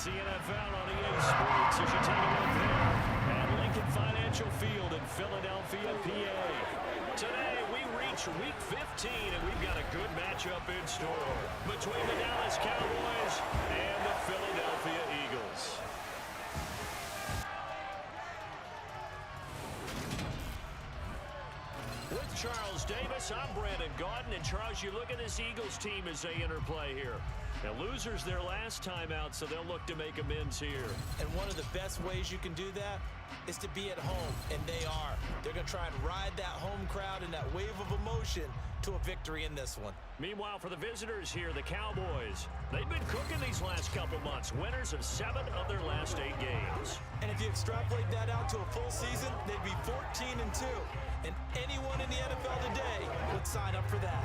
It's the NFL on EA Sports as you take a look there at Lincoln Financial Field in Philadelphia, PA. Today we reach Week 15 and we've got a good matchup in store between the Dallas Cowboys and the Philadelphia Eagles. With Charles Davis, I'm Brandon Gaudin, and Charles, you look at this Eagles team as they interplay here. Now, losers their last time out, so they'll look to make amends here. And one of the best ways you can do that is to be at home, and they are. They're going to try and ride that home crowd and that wave of emotion to a victory in this one. Meanwhile, for the visitors here, the Cowboys, they've been cooking these last couple months, winners of 7 of their last 8 games. And if you extrapolate that out to a full season, they'd be 14-2. And anyone in the NFL today would sign up for that.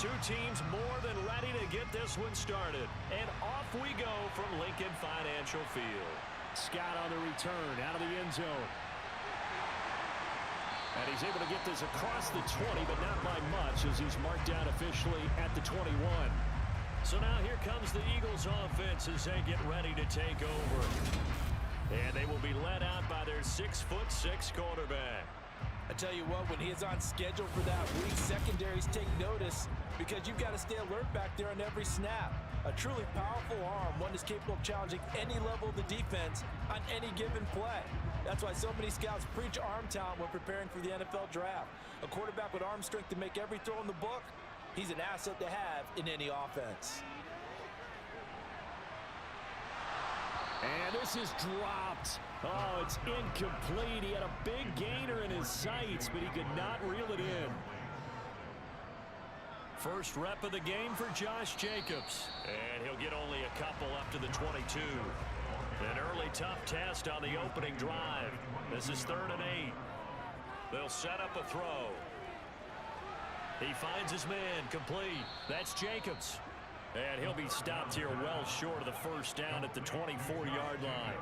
Two teams more than ready to get this one started. And off we go from Lincoln Financial Field. Scott on the return out of the end zone. And he's able to get this across the 20, but not by much as he's marked down officially at the 21. So now here comes the Eagles offense as they get ready to take over. And they will be led out by their 6'6" quarterback. I tell you what, when he is on schedule for that week, secondaries take notice because you've got to stay alert back there on every snap. A truly powerful arm, one is capable of challenging any level of the defense on any given play. That's why so many scouts preach arm talent when preparing for the NFL draft. A quarterback with arm strength to make every throw in the book, he's an asset to have in any offense. And this is dropped. Oh, it's incomplete. He had a big gainer in his sights, but he could not reel it in. First rep of the game for Josh Jacobs. And he'll get only a couple up to the 22. An early tough test on the opening drive. This is 3rd and 8. They'll set up a throw. He finds his man complete. That's Jacobs. And he'll be stopped here well short of the first down at the 24-yard line.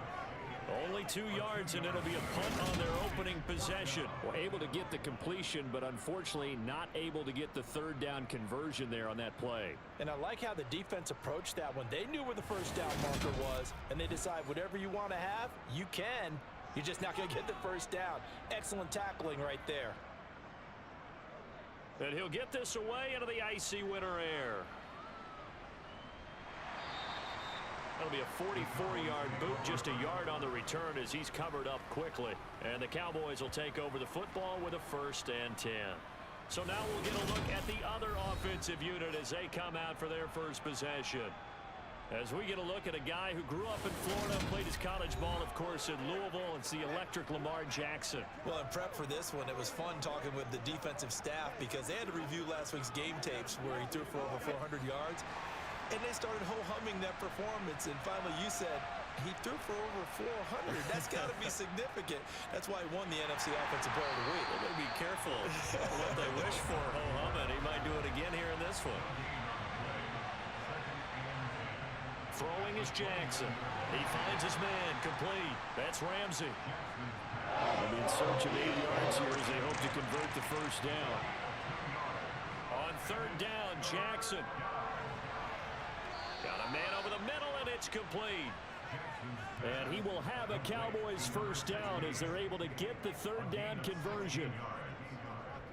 Only 2 yards, and it'll be a punt on their opening possession. Well, able to get the completion, but unfortunately not able to get the 3rd down conversion there on that play. And I like how the defense approached that one. They knew where the first down marker was, and they decide whatever you want to have, you can. You're just not going to get the first down. Excellent tackling right there. And he'll get this away into the icy winter air. That'll be a 44-yard boot, just a yard on the return as he's covered up quickly. And the Cowboys will take over the football with a 1st and 10. So now we'll get a look at the other offensive unit as they come out for their first possession. As we get a look at a guy who grew up in Florida, played his college ball, of course, in Louisville. It's the electric Lamar Jackson. Well, in prep for this one, it was fun talking with the defensive staff because they had to review last week's game tapes where he threw for over 400 yards. And they started ho-humming that performance, and finally you said, he threw for over 400. That's got to be significant. That's why he won the NFC Offensive Player of the Week. They're going to be careful what they wish for, ho-humming. He might do it again here in this one. Throwing is Jackson. He finds his man complete. That's Ramsey. They'll be in search of 8 yards here as they hope to convert the first down. On 3rd down, Jackson. Got a man over the middle, and it's complete. And he will have a Cowboys first down as they're able to get the 3rd down conversion.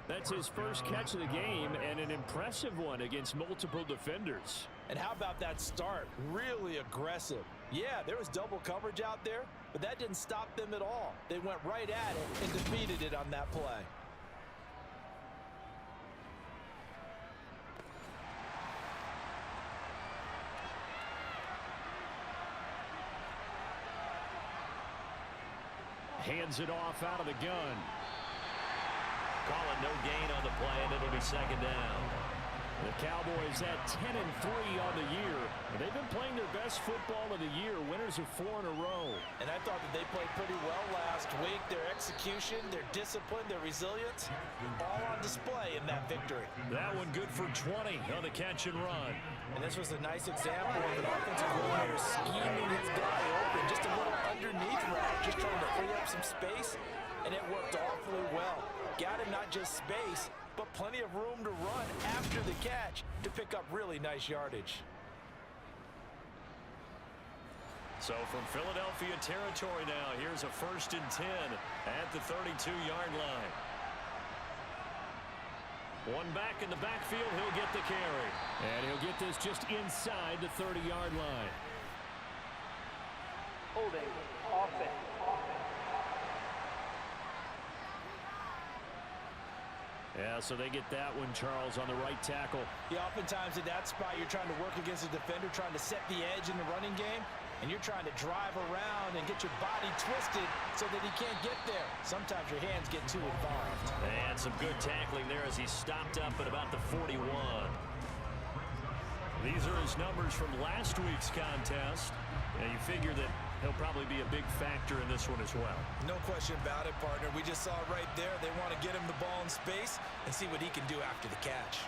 That's his first catch of the game, and an impressive one against multiple defenders. And how about that start? Really aggressive. Yeah, there was double coverage out there, but that didn't stop them at all. They went right at it and defeated it on that play. Hands it off out of the gun. Calling no gain on the play, and it'll be 2nd down. The Cowboys at 10-3 on the year. They've been playing their best football of the year. Winners of 4 in a row. And I thought that they played pretty well last week. Their execution, their discipline, their resilience, all on display in that victory. That one good for 20 on the catch and run. And this was a nice example of an offensive coordinator scheming his guy open. Just a little underneath route, just trying to free up some space, and it worked awfully well. Got him not just space, but plenty of room to run after the catch to pick up really nice yardage. So from Philadelphia territory now, here's a 1st and 10 at the 32-yard line. One back in the backfield, he'll get the carry. And he'll get this just inside the 30-yard line. Holding offense. Yeah, so they get that one, Charles, on the right tackle. Yeah, oftentimes in that spot, you're trying to work against a defender, trying to set the edge in the running game, and you're trying to drive around and get your body twisted so that he can't get there. Sometimes your hands get too involved. And some good tackling there as he stopped up at about the 41. These are his numbers from last week's contest. And you figure that he'll probably be a big factor in this one as well. No question about it, partner. We just saw it right there. They want to get him the ball in space and see what he can do after the catch.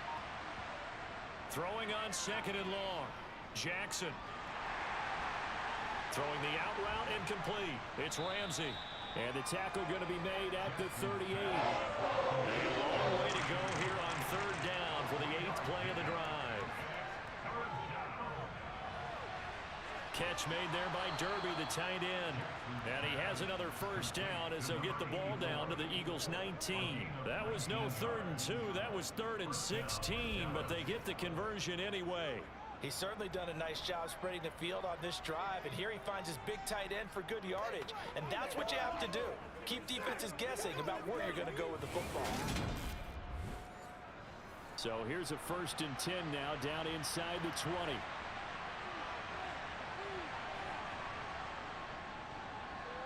Throwing on 2nd and long. Jackson. Throwing the out route incomplete. It's Ramsey. And the tackle going to be made at the 38. And a long way to go here on 3rd down for the 8th play of the drive. Catch made there by Derby, the tight end. And he has another 1st down as they'll get the ball down to the Eagles' 19. That was no 3rd and 2. That was 3rd and 16, but they get the conversion anyway. He's certainly done a nice job spreading the field on this drive, and here he finds his big tight end for good yardage. And that's what you have to do. Keep defenses guessing about where you're going to go with the football. So here's a 1st and 10 now down inside the 20.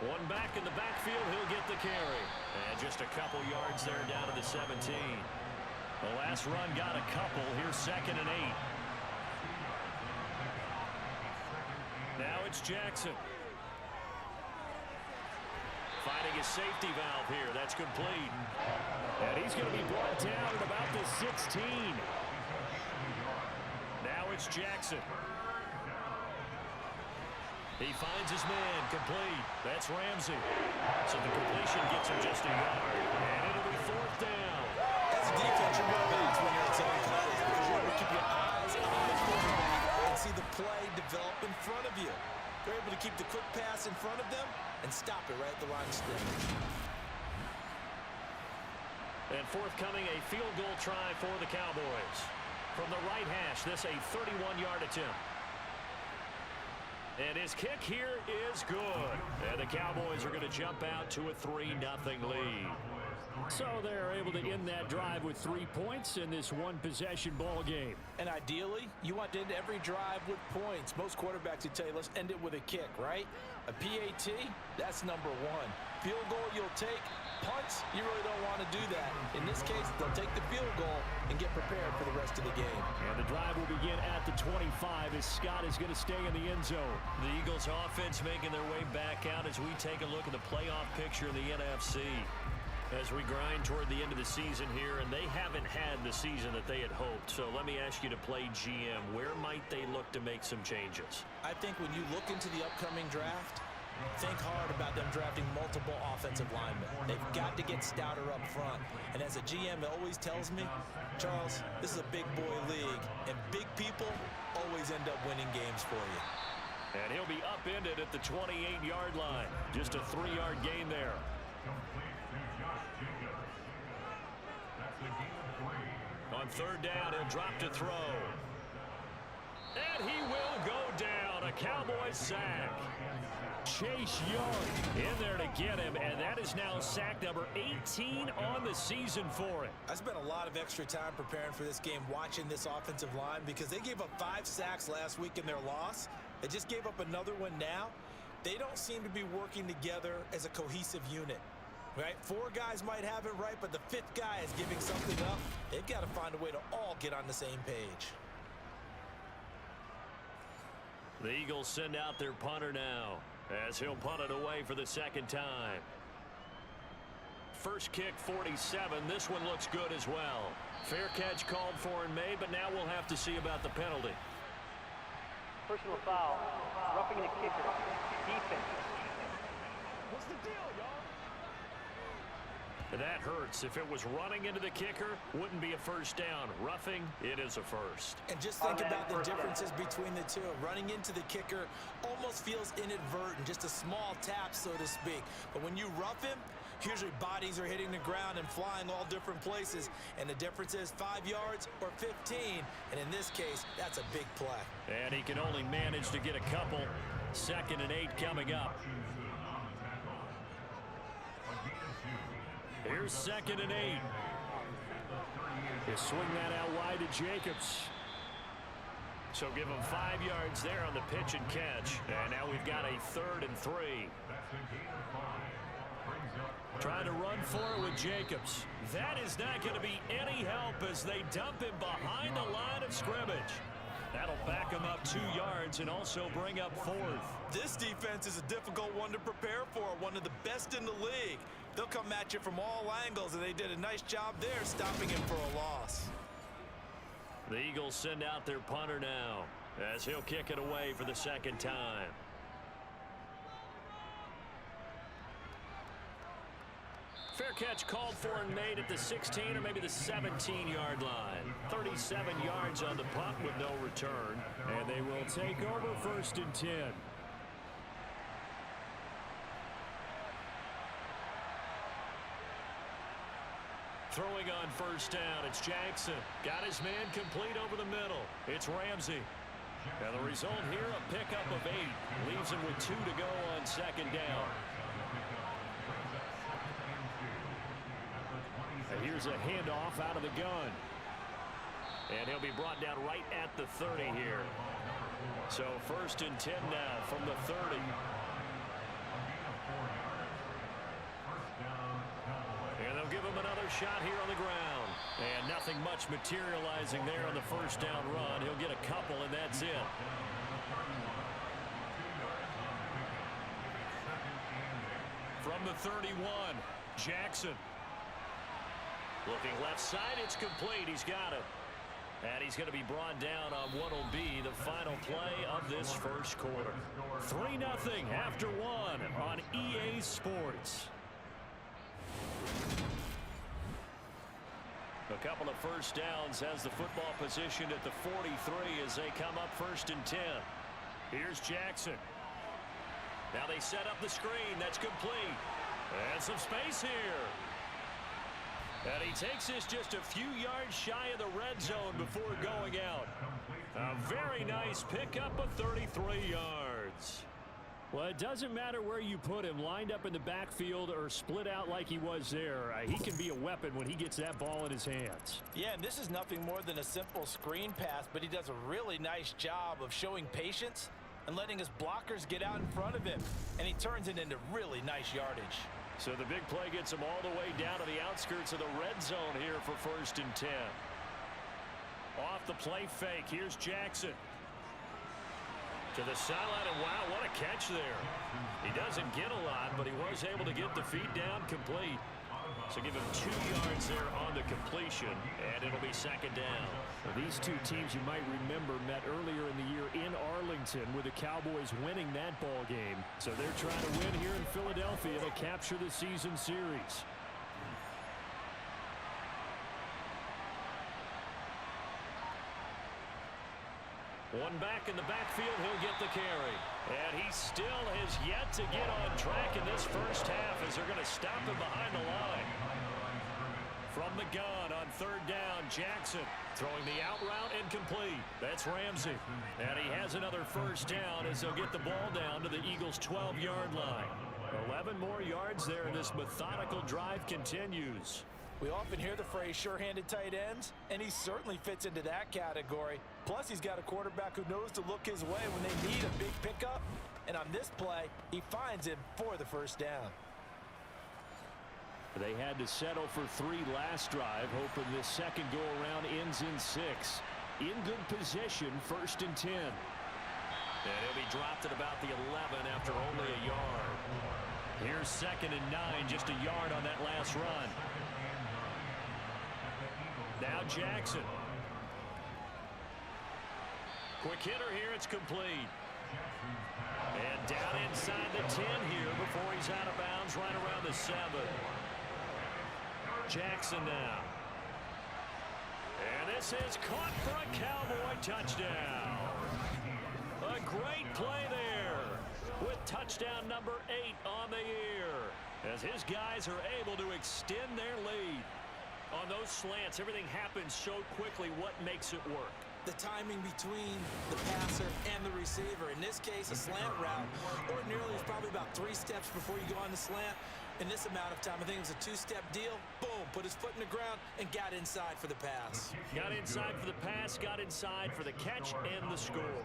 One back in the backfield, he'll get the carry. And just a couple yards there down to the 17. The last run got a couple. Here's 2nd and 8. Now it's Jackson. Finding his safety valve here. That's complete. And he's going to be brought down at about the 16. Now it's Jackson. He finds his man, complete. That's Ramsey. So the completion gets him just a yard. And it'll be 4th down. As a defense, you're more balanced when you're inside close because you're able to keep your eyes on the quarterback and see the play develop in front of you. They're able to keep the quick pass in front of them and stop it right at the line of scrimmage. And forthcoming, a field goal try for the Cowboys. From the right hash, this a 31-yard attempt. And his kick here is good. And the Cowboys are going to jump out to a 3-0 lead. So they're able to end that drive with 3 points in this one-possession ball game. And ideally, you want to end every drive with points. Most quarterbacks would tell you, let's end it with a kick, right? A PAT, that's #1. Field goal you'll take. Punts, you really don't want to do that. In this case, they'll take the field goal and get prepared for the rest of the game. And the drive will begin at the 25 as Scott is going to stay in the end zone. The Eagles offense making their way back out as we take a look at the playoff picture in the NFC. As we grind toward the end of the season here, and they haven't had the season that they had hoped. So let me ask you to play GM. Where might they look to make some changes? I think when you look into the upcoming draft, think hard about them drafting multiple offensive linemen. They've got to get stouter up front. And as a GM always tells me, Charles, this is a big boy league, and big people always end up winning games for you. And he'll be upended at the 28-yard line. Just a 3-yard gain there. On 3rd down, he'll drop to throw. And he will go down. A Cowboys sack. Chase Young in there to get him, and that is now sack number 18 on the season for him. I spent a lot of extra time preparing for this game, watching this offensive line, because they gave up 5 sacks last week in their loss. They just gave up another one now. They don't seem to be working together as a cohesive unit. Right? 4 guys might have it right, but the 5th guy is giving something up. They've got to find a way to all get on the same page. The Eagles send out their punter now, as he'll punt it away for the second time. First kick, 47. This one looks good as well. Fair catch called for and made, but now we'll have to see about the penalty. Personal foul. Roughing the kicker. Defense. What's the deal, y'all? That hurts. If it was running into the kicker, wouldn't be a first down. Roughing, it is a first. And just think about the differences between the two. Running into the kicker almost feels inadvertent, just a small tap, so to speak. But when you rough him, usually bodies are hitting the ground and flying all different places. And the difference is 5 yards or 15. And in this case, that's a big play. And he can only manage to get a couple. 2nd and 8 coming up. Here's 2nd and 8. He'll swing that out wide to Jacobs. So give him 5 yards there on the pitch and catch. And now we've got a 3rd and 3. Trying to run for it with Jacobs. That is not going to be any help as they dump him behind the line of scrimmage. That'll back him up 2 yards and also bring up 4th. This defense is a difficult one to prepare for, one of the best in the league. They'll come at you from all angles, and they did a nice job there stopping him for a loss. The Eagles send out their punter now as he'll kick it away for the second time. Fair catch called for and made at the 16 or maybe the 17-yard line. 37 yards on the punt with no return. And they will take over 1st and 10. Throwing on 1st down, it's Jackson. Got his man complete over the middle. It's Ramsey. And the result here, a pickup of 8. Leaves him with 2 to go on 2nd down. And here's a handoff out of the gun. And he'll be brought down right at the 30 here. So 1st and 10 now from the 30. And they'll give him another shot here on the ground. And nothing much materializing there on the 1st down run. He'll get a couple, and that's it. From the 31, Jackson. Looking left side, it's complete. He's got it. And he's going to be brought down on what will be the final play of this first quarter. 3-0 after 1 on EA Sports. A couple of first downs has the football positioned at the 43 as they come up 1st and 10. Here's Jackson. Now they set up the screen. That's complete. And some space here. And he takes this just a few yards shy of the red zone before going out. A very nice pickup of 33 yards. Well, it doesn't matter where you put him, lined up in the backfield or split out like he was there. He can be a weapon when he gets that ball in his hands. Yeah, and this is nothing more than a simple screen pass, but he does a really nice job of showing patience and letting his blockers get out in front of him. And he turns it into really nice yardage. So the big play gets him all the way down to the outskirts of the red zone here for 1st and 10. Off the play fake, here's Jackson. To the sideline, and wow, what a catch there. He doesn't get a lot, but he was able to get the feet down complete. So give him 2 yards there on the completion, and it'll be 2nd down. Well, these two teams, you might remember, met earlier in the year in Arlington with the Cowboys winning that ball game. So they're trying to win here in Philadelphia to capture the season series. One back in the backfield, he'll get the carry. And he still has yet to get on track in this first half as they're going to stop him behind the line. From the gun on 3rd down, Jackson throwing the out route incomplete. That's Ramsey. And he has another first down as they'll get the ball down to the Eagles' 12-yard line. 11 more yards there, and this methodical drive continues. We often hear the phrase sure-handed tight ends, and he certainly fits into that category. Plus, he's got a quarterback who knows to look his way when they need a big pickup. And on this play, he finds him for the first down. They had to settle for 3 last drive, hoping this second go-around ends in 6. In good position, 1st and 10. And he'll be dropped at about the 11 after only a yard. Here's 2nd and 9, just a yard on that last run. Now Jackson. Quick hitter here, it's complete. And down inside the 10 here before he's out of bounds, right around the 7. Jackson now. And this is caught for a Cowboy touchdown. A great play there with touchdown number 8 on the year as his guys are able to extend their lead. On those slants, everything happens so quickly. What makes it work? The timing between the passer and the receiver. In this case, a slant route. Ordinarily, it's probably about 3 steps before you go on the slant. In this amount of time, I think it was a 2-step deal. Boom, put his foot in the ground and got inside for the pass. Got inside for the pass, got inside for the catch and the score.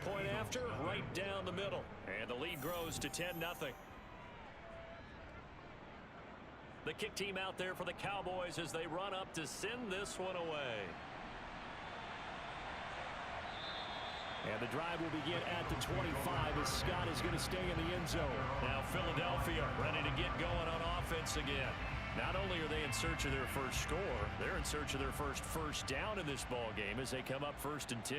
Point after, right down the middle. And the lead grows to 10-0. The kick team out there for the Cowboys as they run up to send this one away. And the drive will begin at the 25 as Scott is going to stay in the end zone. Now Philadelphia ready to get going on offense again. Not only are they in search of their first score, they're in search of their first down in this ball game as they come up 1st and 10.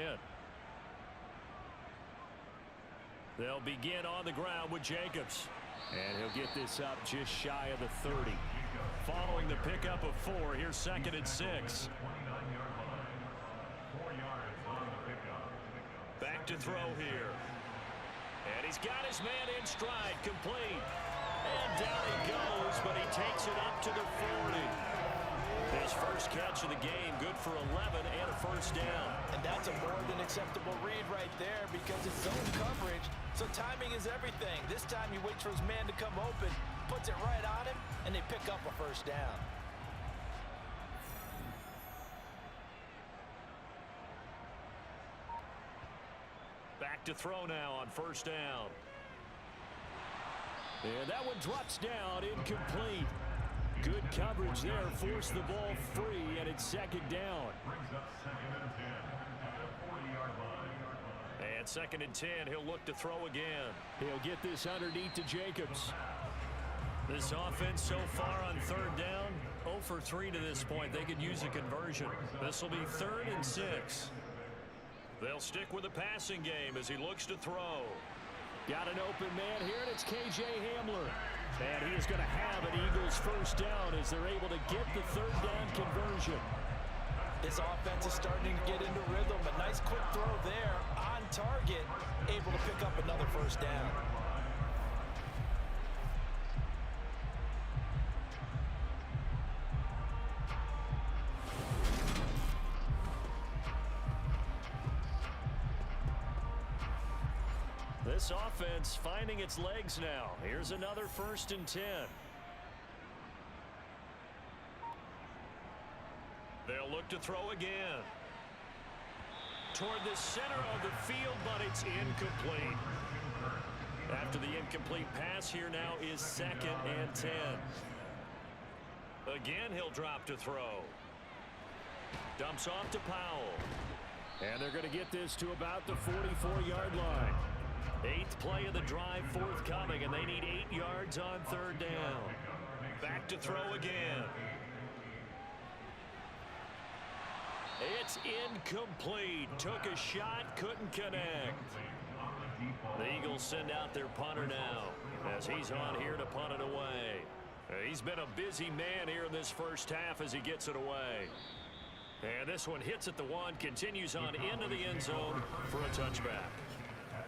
They'll begin on the ground with Jacobs. And he'll get this up just shy of the 30. Following the pickup of 4, here's 2nd and 6. Back to throw here. And he's got his man in stride, complete. And down he goes, but he takes it up to the 40. His first catch of the game, good for 11 and a 1st down. And that's a more than acceptable read right there because it's zone coverage, so timing is everything. This time he waits for his man to come open, puts it right on him, and they pick up a 1st down. Back to throw now on 1st down. And that one drops down, incomplete. Good coverage there, forced the ball free, and it's 2nd down. And 2nd and 10, he'll look to throw again. He'll get this underneath to Jacobs. This offense so far on 3rd down, 0 for 3 to this point. They could use a conversion. This will be 3rd and 6. They'll stick with the passing game as he looks to throw. Got an open man here, and it's K.J. Hamler. And he is going to have an Eagles 1st down as they're able to get the 3rd down conversion. This offense is starting to get into rhythm. A nice quick throw there on target, able to pick up another 1st down. This offense finding its legs now. Here's another 1st and 10. They'll look to throw again. Toward the center of the field, but it's incomplete. After the incomplete pass, here now is 2nd and 10. Again, he'll drop to throw. Dumps off to Powell. And they're going to get this to about the 44-yard line. 8th play of the drive forthcoming, and they need 8 yards on 3rd down. Back to throw again. It's incomplete. Took a shot, couldn't connect. The Eagles send out their punter now as he's on here to punt it away. He's been a busy man here in this 1st half as he gets it away. And this one hits at the 1, continues on into the end zone for a touchback.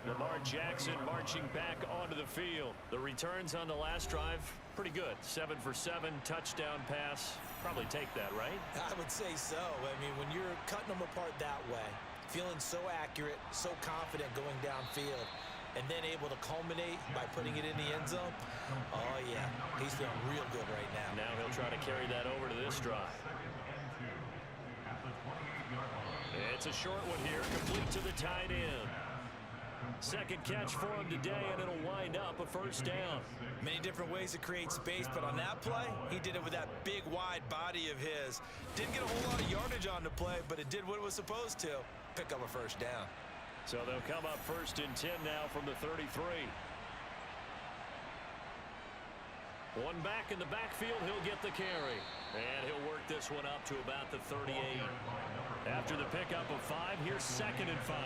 Lamar Jackson marching back onto the field. The returns on the last drive, pretty good. 7 for 7, touchdown pass. Probably take that, right? I would say so. I mean, when you're cutting them apart that way, feeling so accurate, so confident going downfield, and then able to culminate by putting it in the end zone, oh, yeah, he's feeling real good right now. Now he'll try to carry that over to this drive. It's a short one here, complete to the tight end. Second catch for him today, and it'll wind up a first down. Many different ways to create space, but on that play, he did it with that big, wide body of his. Didn't get a whole lot of yardage on the play, but it did what it was supposed to. Pick up a first down. So they'll come up 1st and 10 now from the 33. One back in the backfield, he'll get the carry. And he'll work this one up to about the 38. After the pickup of 5, here's 2nd and 5.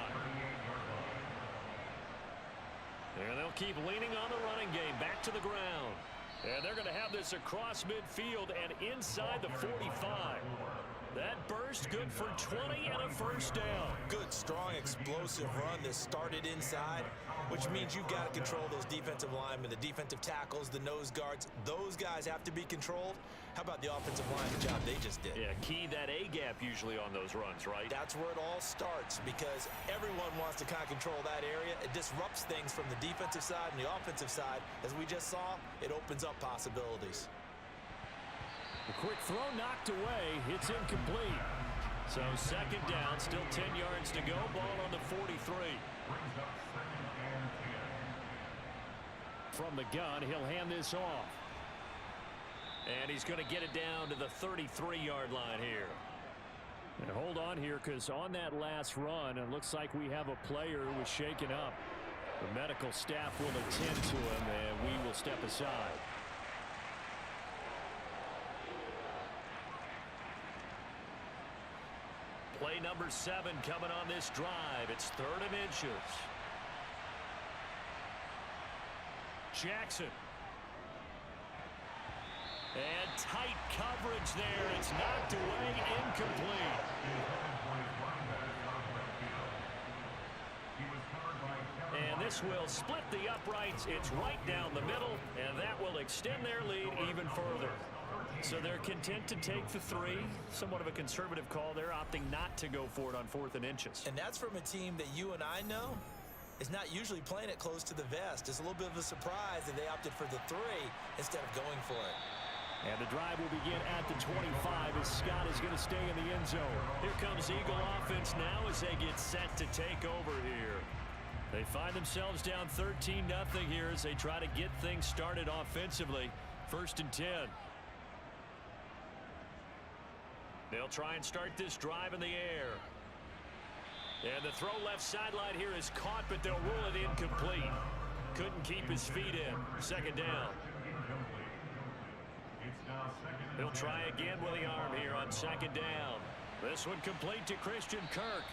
And they'll keep leaning on the running game, back to the ground. And they're going to have this across midfield and inside the 45. That burst good for 20 and a first down. Good, strong, explosive run that started inside, which means you've got to control those defensive linemen, the defensive tackles, the nose guards. Those guys have to be controlled. How about the offensive line, the job they just did? Yeah, key that A-gap usually on those runs, right? That's where it all starts, because everyone wants to kind of control that area. It disrupts things from the defensive side and the offensive side. As we just saw, it opens up possibilities. A quick throw knocked away. It's incomplete. So 2nd down, still 10 yards to go. Ball on the 43. From the gun, he'll hand this off. And he's going to get it down to the 33-yard line here. And hold on here, because on that last run, it looks like we have a player who was shaken up. The medical staff will attend to him, and we will step aside. Play number 7 coming on this drive. It's 3rd and inches. Jackson. And tight coverage there. It's knocked away, incomplete. And this will split the uprights. It's right down the middle, and that will extend their lead even further. So they're content to take the 3. Somewhat of a conservative call. They're opting not to go for it on 4th and inches. And that's from a team that you and I know is not usually playing it close to the vest. It's a little bit of a surprise that they opted for the 3 instead of going for it. And the drive will begin at the 25 as Scott is going to stay in the end zone. Here comes Eagle offense now as they get set to take over here. They find themselves down 13-0 here as they try to get things started offensively. 1st and 10. They'll try and start this drive in the air. And the throw left sideline here is caught, but they'll rule it incomplete. Couldn't keep his feet in. 2nd down. He'll try again with the arm here on 2nd down. This one complete to Christian Kirk.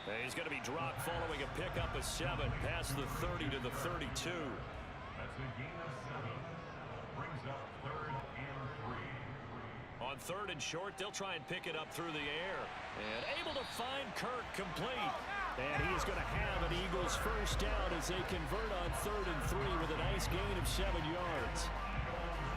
And he's going to be dropped following a pickup of 7 past the 30 to the 32. That's a gain of 7. Brings up 3rd and 3. On 3rd and short, they'll try and pick it up through the air. And able to find Kirk complete. And he is going to have an Eagles first down as they convert on 3rd and 3 with a nice gain of 7 yards.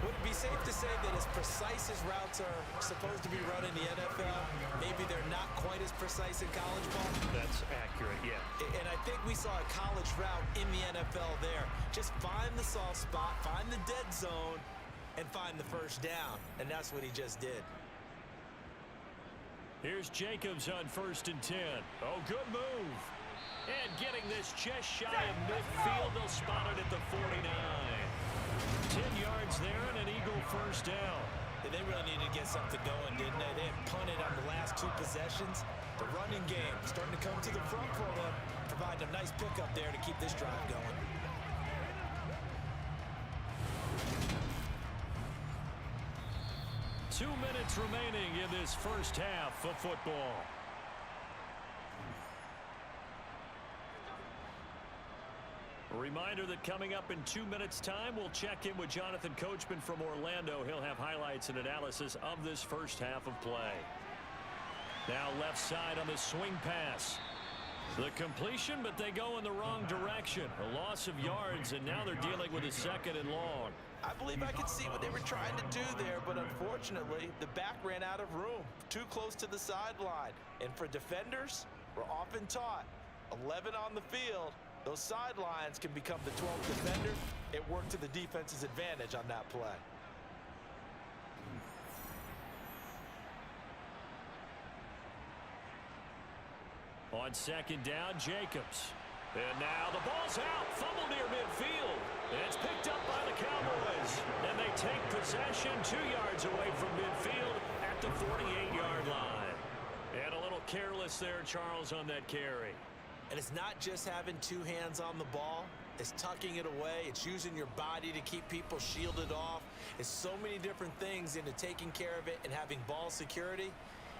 Would it be safe to say that as precise as routes are supposed to be run in the NFL, maybe they're not quite as precise in college ball? That's accurate, yeah. And I think we saw a college route in the NFL there. Just find the soft spot, find the dead zone, and find the first down. And that's what he just did. Here's Jacobs on 1st and 10. Oh, good move. And getting this just shy of midfield, they'll spot it at the 49. 10 yards there and an Eagle first down. They really needed to get something going, didn't they? They had punted on the last 2 possessions. The running game starting to come to the front for them, providing a nice pickup there to keep this drive going. Two minutes remaining in this first half of football. A reminder that coming up in 2 minutes' time, we'll check in with Jonathan Coachman from Orlando. He'll have highlights and analysis of this first half of play. Now left side on the swing pass. The completion, but they go in the wrong direction. A loss of yards, and now they're dealing with a 2nd and long. I believe I could see what they were trying to do there, but unfortunately, the back ran out of room. Too close to the sideline. And for defenders, we're often taught, 11 on the field, those sidelines can become the 12th defender. It worked to the defense's advantage on that play. On 2nd down, Jacobs. And now the ball's out. Fumble near midfield. And it's picked up by the Cowboys. And they take possession 2 yards away from midfield at the 48-yard line. And a little careless there, Charles, on that carry. And it's not just having two hands on the ball. It's tucking it away. It's using your body to keep people shielded off. It's so many different things into taking care of it and having ball security.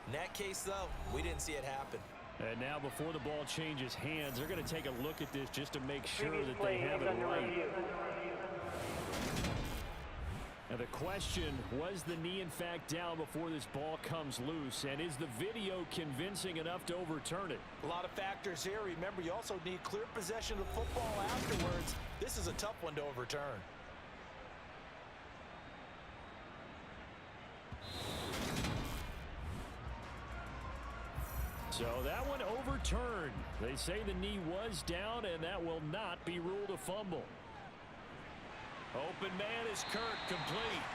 In that case, though, we didn't see it happen. And now before the ball changes hands, they're going to take a look at this just to make sure that they have it right. Now the question, was the knee in fact down before this ball comes loose? And is the video convincing enough to overturn it? A lot of factors here. Remember, you also need clear possession of football afterwards. This is a tough one to overturn. So that one overturned. They say the knee was down, and that will not be ruled a fumble. Open man is Kirk, complete.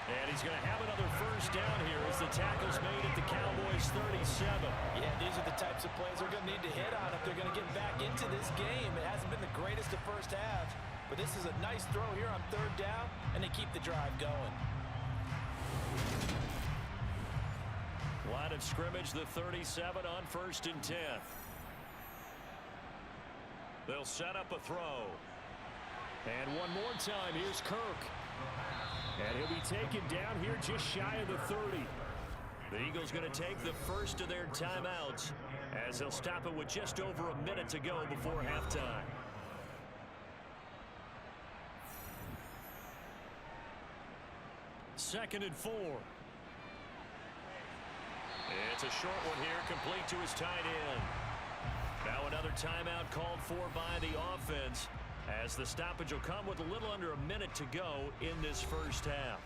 And he's going to have another first down here as the tackle's made at the Cowboys' 37. Yeah, these are the types of plays they're going to need to hit on if they're going to get back into this game. It hasn't been the greatest of first halves, but this is a nice throw here on third down, and they keep the drive going. Line of scrimmage, the 37 on 1st and 10. They'll set up a throw. And one more time, here's Kirk. And he'll be taken down here just shy of the 30. The Eagles going to take the first of their timeouts as they'll stop it with just over a minute to go before halftime. Second and 4. It's a short one here, complete to his tight end. Now another timeout called for by the offense, as the stoppage will come with a little under a minute to go in this first half.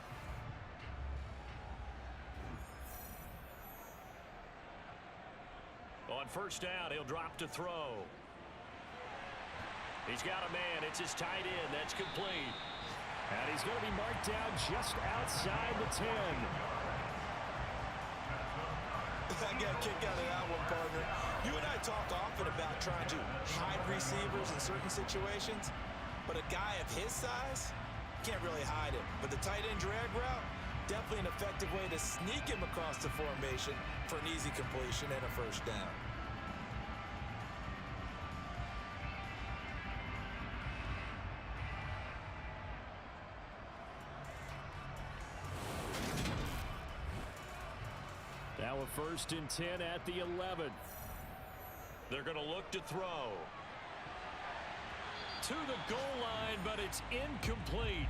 On first down, he'll drop to throw. He's got a man. It's his tight end. That's complete. And he's going to be marked down just outside the 10. I got a kick out of that one, partner. You and I talk often about trying to hide receivers in certain situations, but a guy of his size can't really hide him. But the tight end drag route, definitely an effective way to sneak him across the formation for an easy completion and a first down. Now a 1st and 10 at the 11. They're going to look to throw. To the goal line, but it's incomplete.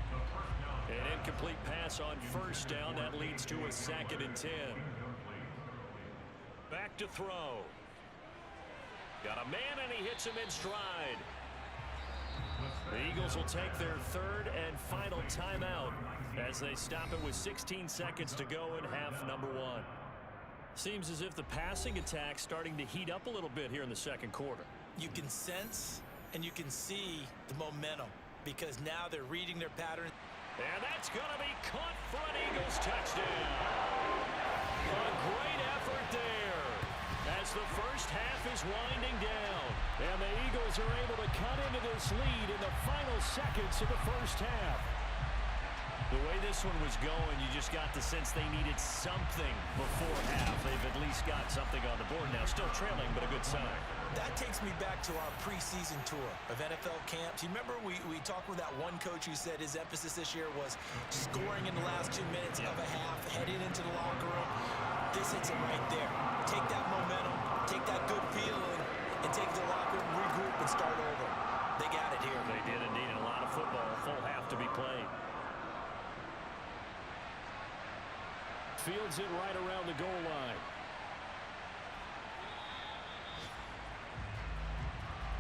An incomplete pass on first down. That leads to a 2nd and 10. Back to throw. Got a man, and he hits him in stride. The Eagles will take their third and final timeout as they stop it with 16 seconds to go in half number 1. Seems as if the passing attack's starting to heat up a little bit here in the second quarter. You can sense and you can see the momentum because now they're reading their pattern. And that's going to be caught for an Eagles touchdown. A great effort there as the first half is winding down. And the Eagles are able to cut into this lead in the final seconds of the first half. The way this one was going, you just got the sense they needed something before half. They've at least got something on the board now. Still trailing, but a good sign. That takes me back to our preseason tour of NFL camps. You remember we talked with that one coach who said his emphasis this year was scoring in the last 2 minutes of a half, heading into the locker room. This hits it right there. Take that momentum, take that good feeling, and take the locker room, regroup, and start over. They got it here. They did indeed. A lot of football, a full half to be played. Fields it right around the goal line.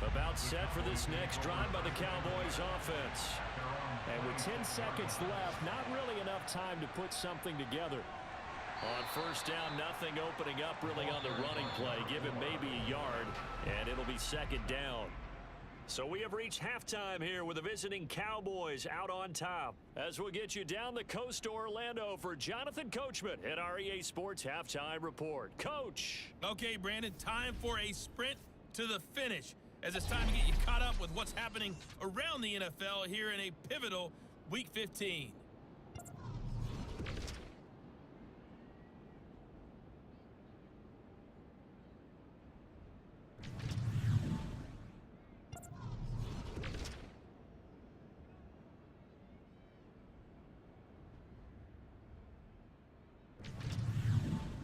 About set for this next drive by the Cowboys offense. And with 10 seconds left, not really enough time to put something together. On first down, nothing opening up really on the running play. Give him maybe a yard, and it'll be 2nd down. So we have reached halftime here with the visiting Cowboys out on top. As we'll get you down the coast to Orlando for Jonathan Coachman at our EA Sports Halftime Report. Coach! Okay, Brandon, time for a sprint to the finish. as it's time to get you caught up with what's happening around the NFL here in a pivotal Week 15.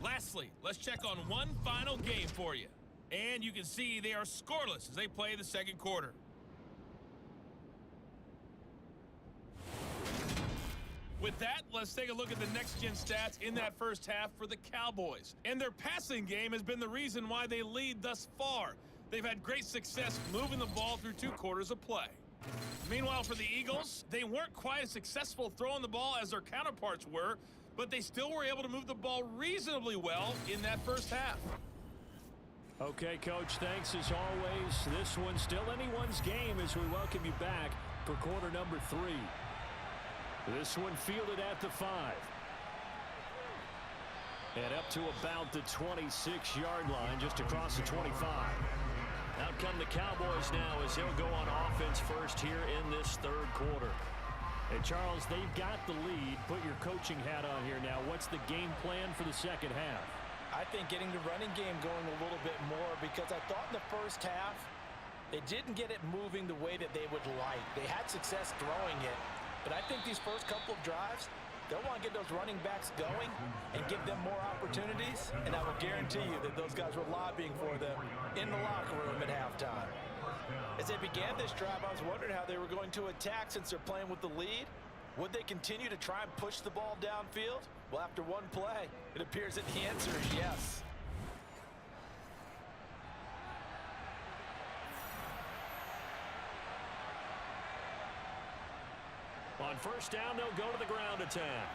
Lastly, let's check on one final game for you. And you can see they are scoreless as they play the second quarter. With that, let's take a look at the next-gen stats in that first half for the Cowboys. And their passing game has been the reason why they lead thus far. They've had great success moving the ball through 2 quarters of play. Meanwhile, for the Eagles, they weren't quite as successful throwing the ball as their counterparts were, but they still were able to move the ball reasonably well in that first half. Okay, Coach, thanks as always. This one's still anyone's game as we welcome you back for quarter number 3. This one fielded at the 5. And up to about the 26-yard line, just across the 25. Out come the Cowboys now as he'll go on offense first here in this third quarter. And Charles, they've got the lead. Put your coaching hat on here now. What's the game plan for the second half? I think getting the running game going a little bit more, because I thought in the first half they didn't get it moving the way that they would like. They had success throwing it, but I think these first couple of drives, they'll want to get those running backs going and give them more opportunities, and I will guarantee you that those guys were lobbying for them in the locker room at halftime. As they began this drive, I was wondering how they were going to attack since they're playing with the lead. Would they continue to try and push the ball downfield? Well, after one play, it appears that the answer is yes. On first down, they'll go to the ground attack.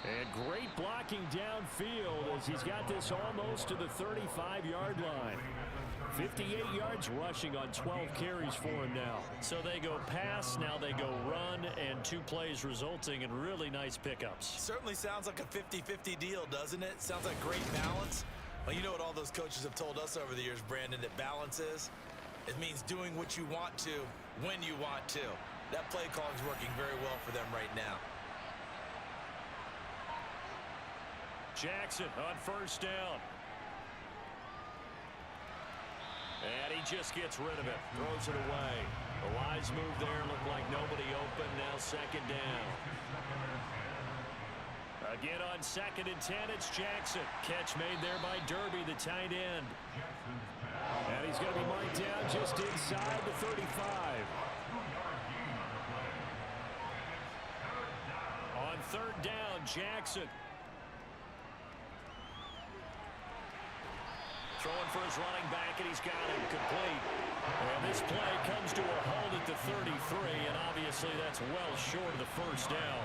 And great blocking downfield as he's got this almost to the 35-yard line. 58 yards rushing on 12 carries for him now. So they go pass, now they go run, and 2 plays resulting in really nice pickups. Certainly sounds like a 50-50 deal, doesn't it? Sounds like great balance. Well, you know what all those coaches have told us over the years, Brandon, that balance is? It means doing what you want to when you want to. That play call is working very well for them right now. Jackson on first down. And he just gets rid of it. Throws it away. A wise move there. Looked like nobody open. Now second down. Again on 2nd and 10, it's Jackson. Catch made there by Derby, the tight end. And he's going to be marked down just inside the 35. On 3rd down, Jackson. Throwing for his running back, and he's got him complete. And this play comes to a halt at the 33, and obviously that's well short of the first down.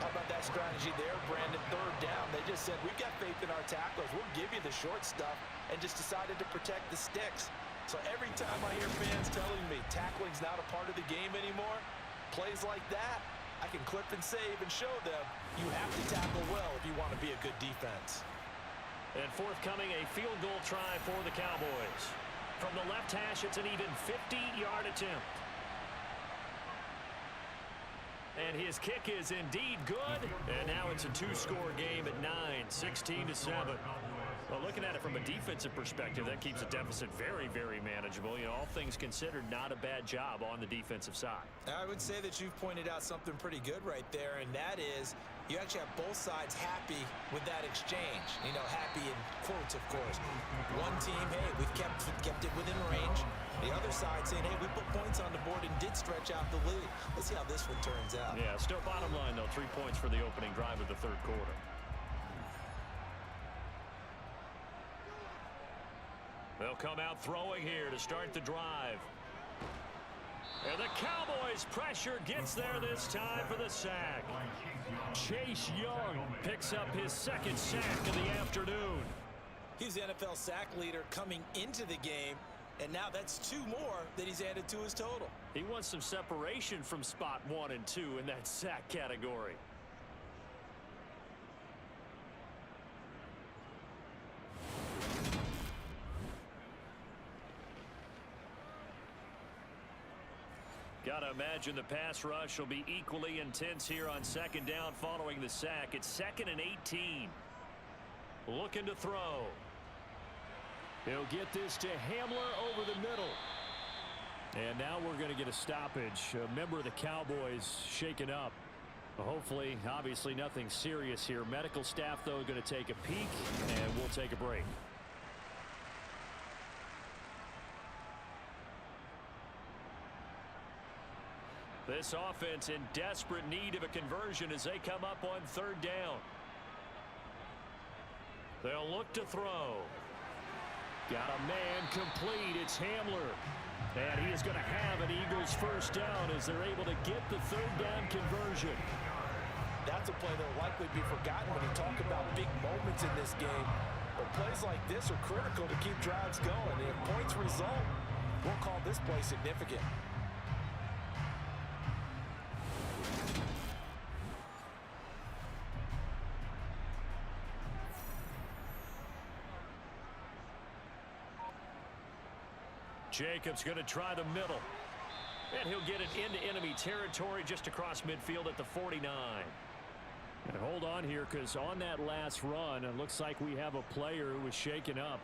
How about that strategy there, Brandon? 3rd down. They just said, we've got faith in our tacklers. We'll give you the short stuff, and just decided to protect the sticks. So every time I hear fans telling me tackling's not a part of the game anymore, plays like that, I can clip and save and show them you have to tackle well if you want to be a good defense. And forthcoming, a field goal try for the Cowboys. From the left hash, it's an even 50-yard attempt. And his kick is indeed good. And now it's a 2-score game at 9, 16-7. Well, looking at it from a defensive perspective, that keeps a deficit very, very manageable. You know, all things considered, not a bad job on the defensive side. I would say that you've pointed out something pretty good right there, and that is you actually have both sides happy with that exchange. You know, happy in quotes, of course. One team, hey, we've kept it within range. The other side saying, hey, we put points on the board and did stretch out the lead. Let's see how this one turns out. Yeah, still bottom line, though, 3 points for the opening drive of the 3rd quarter. They'll come out throwing here to start the drive. And the Cowboys pressure gets there this time for the sack. Chase Young picks up his 2nd sack of the afternoon. He's the NFL sack leader coming into the game, and now that's 2 more that he's added to his total. He wants some separation from spot 1 and 2 in that sack category. Got to imagine the pass rush will be equally intense here on second down following the sack. It's 2nd and 18. Looking to throw. He'll get this to Hamler over the middle. And now we're going to get a stoppage. A member of the Cowboys shaken up. Hopefully, obviously nothing serious here. Medical staff, though, going to take a peek, and we'll take a break. This offense in desperate need of a conversion as they come up on 3rd down. They'll look to throw. Got a man complete. It's Hamler. And he is going to have an Eagles first down as they're able to get the 3rd down conversion. That's a play that will likely be forgotten when you talk about big moments in this game. But plays like this are critical to keep drives going. And if points result, we'll call this play significant. Jacobs going to try the middle. And he'll get it into enemy territory just across midfield at the 49. And hold on here, because on that last run, it looks like we have a player who was shaken up.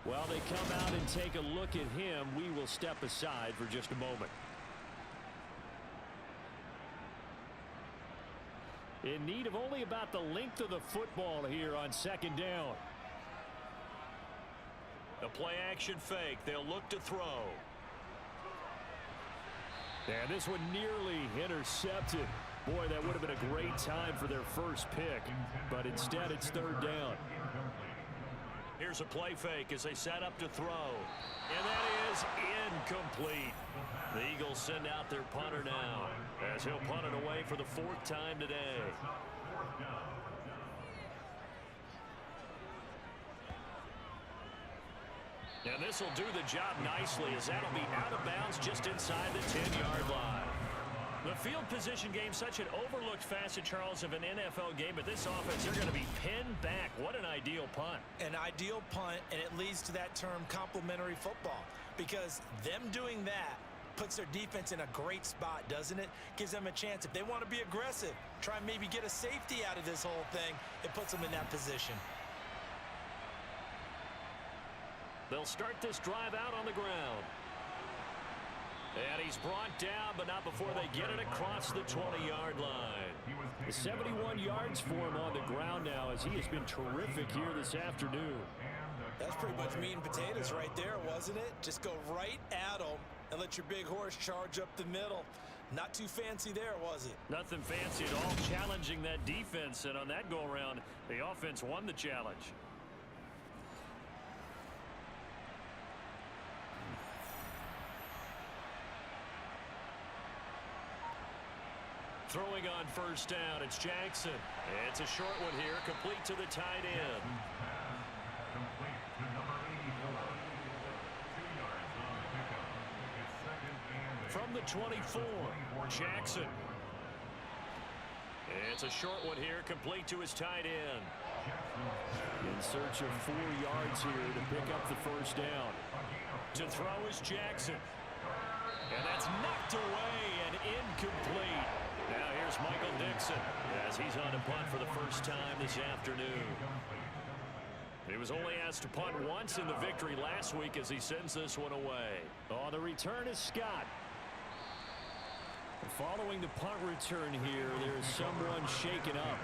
While they come out and take a look at him, we will step aside for just a moment. In need of only about the length of the football here on 2nd down. The play action fake. They'll look to throw. And this one nearly intercepted. Boy, that would have been a great time for their first pick. But instead, it's 3rd down. Here's a play fake as they set up to throw. And that is incomplete. The Eagles send out their punter now as he'll punt it away for the 4th time today. And this will do the job nicely as that'll be out of bounds just inside the 10-yard line. The field position game, such an overlooked facet, Charles, of an NFL game. But this offense, they're going to be pinned back. What an ideal punt. An ideal punt, and it leads to that term complementary football. Because them doing that puts their defense in a great spot, doesn't it? Gives them a chance. If they want to be aggressive, try and maybe get a safety out of this whole thing, it puts them in that position. They'll start this drive out on the ground. And he's brought down, but not before they get it across the 20-yard line. 71 yards for him on the ground now as he has been terrific here this afternoon. That's pretty much meat and potatoes right there, wasn't it? Just go right at them and let your big horse charge up the middle. Not too fancy there, was it? Nothing fancy at all, challenging that defense. And on that go-around, the offense won the challenge. Throwing on 1st down, it's Jackson. It's a short one here, complete to the tight end. Complete to number 84. 2 yards on the pickup. It's 2nd and 8. From the 24, Jackson. It's a short one here, complete to his tight end. In search of 4 yards here to pick up the 1st down. To throw is Jackson. And that's knocked away and incomplete. Now here's Michael Dixon as he's on to punt for the first time this afternoon. He was only asked to punt once in the victory last week as he sends this one away. Oh, the return is Scott. Following the punt return here, there is someone shaken up.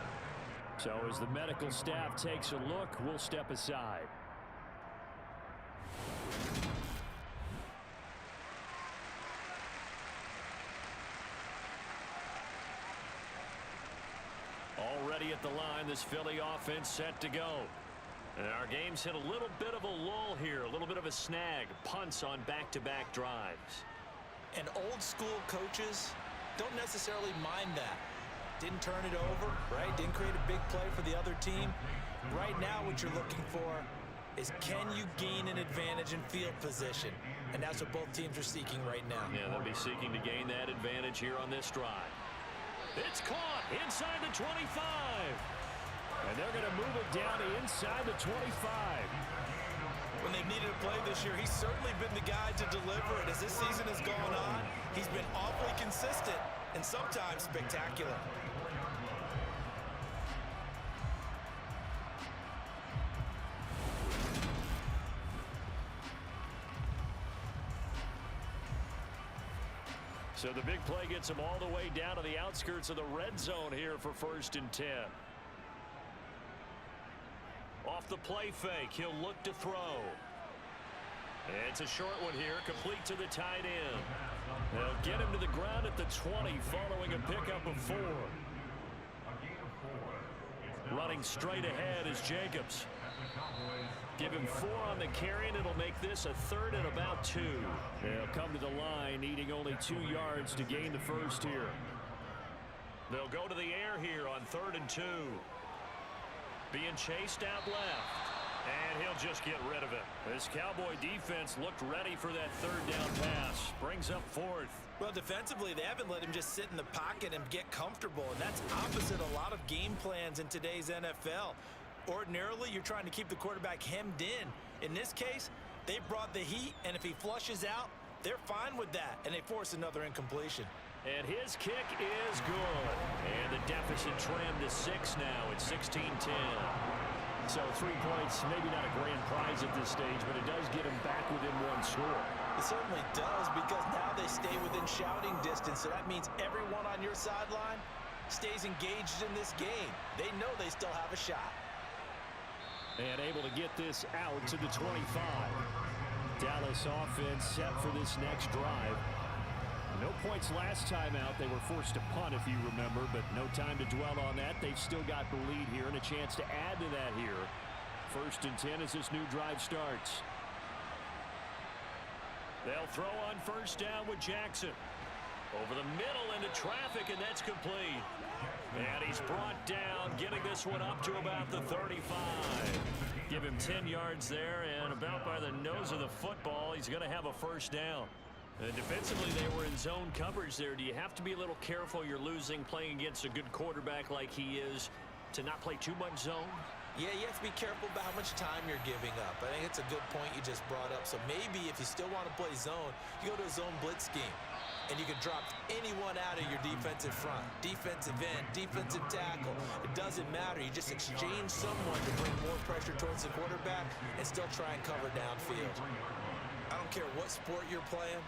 So as the medical staff takes a look, we'll step aside. Already at the line, this Philly offense set to go. And our game's hit a little bit of a lull here, a little bit of a snag. Punts on back-to-back drives. And old school coaches don't necessarily mind that. Didn't turn it over, right? Didn't create a big play for the other team. Right now what you're looking for is can you gain an advantage in field position? And that's what both teams are seeking right now. Yeah, they'll be seeking to gain that advantage here on this drive. It's caught inside the 25. And they're going to move it down to inside the 25. when they've needed a play this year, he's certainly been the guy to deliver it. As this season has gone on, he's been awfully consistent and sometimes spectacular. So the big play gets him all the way down to the outskirts of the red zone here for 1st and 10. Off the play fake, he'll look to throw. It's a short one here, complete to the tight end. They'll get him to the ground at the 20 following a pickup of 4. Running straight ahead is Jacobs. Give him 4 on the carry, and it'll make this a 3rd and about 2. They'll come to the line, needing only 2 yards to gain the first here. They'll go to the air here on 3rd and 2. Being chased out left, and he'll just get rid of it. This Cowboy defense looked ready for that 3rd down pass. Brings up 4th. Well, defensively, they haven't let him just sit in the pocket and get comfortable, and that's opposite a lot of game plans in today's NFL. Ordinarily, you're trying to keep the quarterback hemmed in. In this case, they brought the heat, and if he flushes out, they're fine with that, and they force another incompletion. And his kick is good. And the deficit trimmed to 6 now at 16-10. So 3 points, maybe not a grand prize at this stage, but it does get him back within 1 score. It certainly does, because now they stay within shouting distance, so that means everyone on your sideline stays engaged in this game. They know they still have a shot. And able to get this out to the 25. Dallas offense set for this next drive. No points last time out. They were forced to punt, if you remember, but no time to dwell on that. They've still got the lead here and a chance to add to that here. 1st and 10 as this new drive starts. They'll throw on 1st down with Jackson. Over the middle into traffic, and that's complete. And he's brought down, getting this one up to about the 35. Give him 10 yards there, and about by the nose of the football, he's going to have a 1st down. And defensively, they were in zone coverage there. Do you have to be a little careful? You're losing playing against a good quarterback like he is to not play too much zone? Yeah, you have to be careful about how much time you're giving up. I think it's a good point you just brought up. So maybe if you still want to play zone, you go to a zone blitz scheme. And you can drop anyone out of your defensive front. Defensive end, defensive tackle. It doesn't matter. You just exchange someone to bring more pressure towards the quarterback and still try and cover downfield. I don't care what sport you're playing.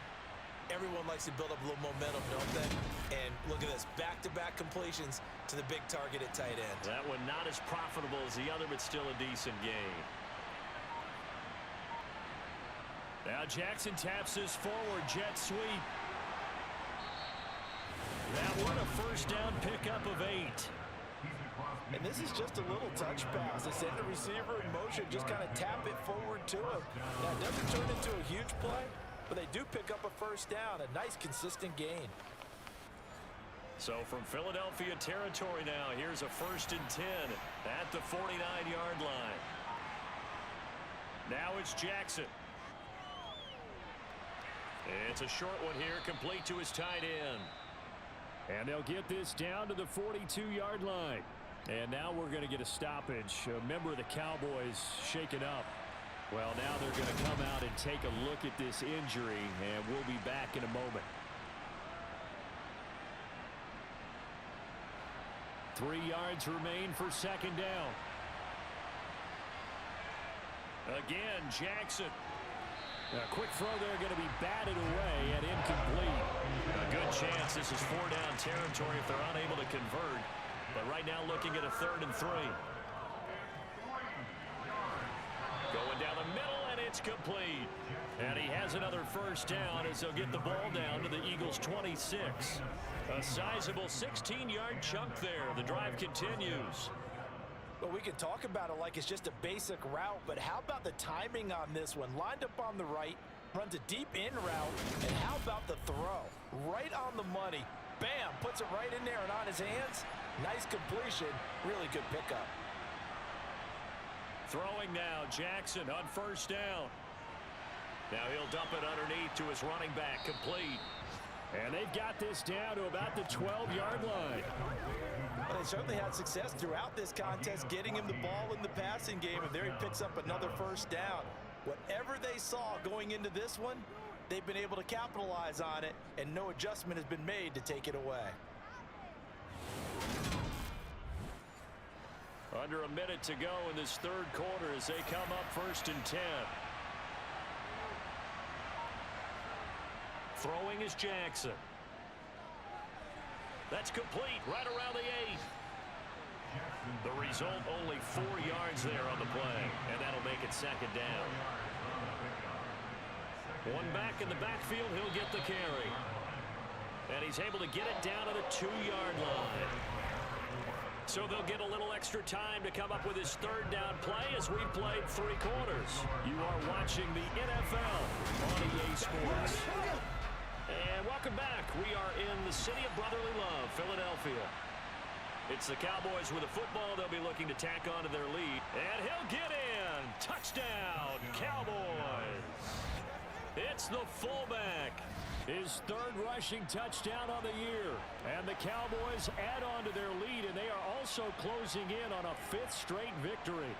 Everyone likes to build up a little momentum, don't they? And look at this, back-to-back completions to the big target at tight end. That one not as profitable as the other, but still a decent gain. Now Jackson taps this forward, jet sweep. That one a 1st down pickup of 8. And this is just a little touch pass. They send the receiver in motion, just kind of tap it forward to him. Now, it doesn't turn into a huge play, but they do pick up a 1st down, a nice, consistent gain. So from Philadelphia territory now, here's a 1st and 10 at the 49-yard line. Now it's Jackson. It's a short one here, complete to his tight end. And they'll get this down to the 42-yard line. And now we're going to get a stoppage. A member of the Cowboys shaken up. Well, now they're going to come out and take a look at this injury, and we'll be back in a moment. 3 yards remain for 2nd down. Again, Jackson. A quick throw there going to be batted away and incomplete. A good chance this is 4-down territory if they're unable to convert. But right now looking at a 3rd and 3. Going down the middle, and it's complete. And he has another 1st down as they'll get the ball down to the Eagles' 26. A sizable 16-yard chunk there. The drive continues. Well, we can talk about it like it's just a basic route, but how about the timing on this one? Lined up on the right, runs a deep in route, and how about the throw? Right on the money. Bam, puts it right in there and on his hands. Nice completion, really good pickup. Throwing now, Jackson on 1st down. Now he'll dump it underneath to his running back, complete. And they've got this down to about the 12-yard line. Well, they certainly had success throughout this contest, getting him the ball in the passing game, and there he picks up another 1st down. Whatever they saw going into this one, they've been able to capitalize on it, and no adjustment has been made to take it away. Under a minute to go in this third quarter as they come up 1st and 10. Throwing is Jackson. That's complete right around the 8. The result, only 4 yards there on the play, and that'll make it 2nd down. One back in the backfield, he'll get the carry. And he's able to get it down to the 2-yard line. So they'll get a little extra time to come up with his 3rd down play as we've played 3 quarters. You are watching the NFL on EA Sports. And welcome back. We are in the city of brotherly love, Philadelphia. It's the Cowboys with a football. They'll be looking to tack onto their lead. And he'll get in. Touchdown, Cowboys. It's the fullback. His 3rd rushing touchdown on the year. And the Cowboys add on to their lead, and they are also closing in on a 5th straight victory.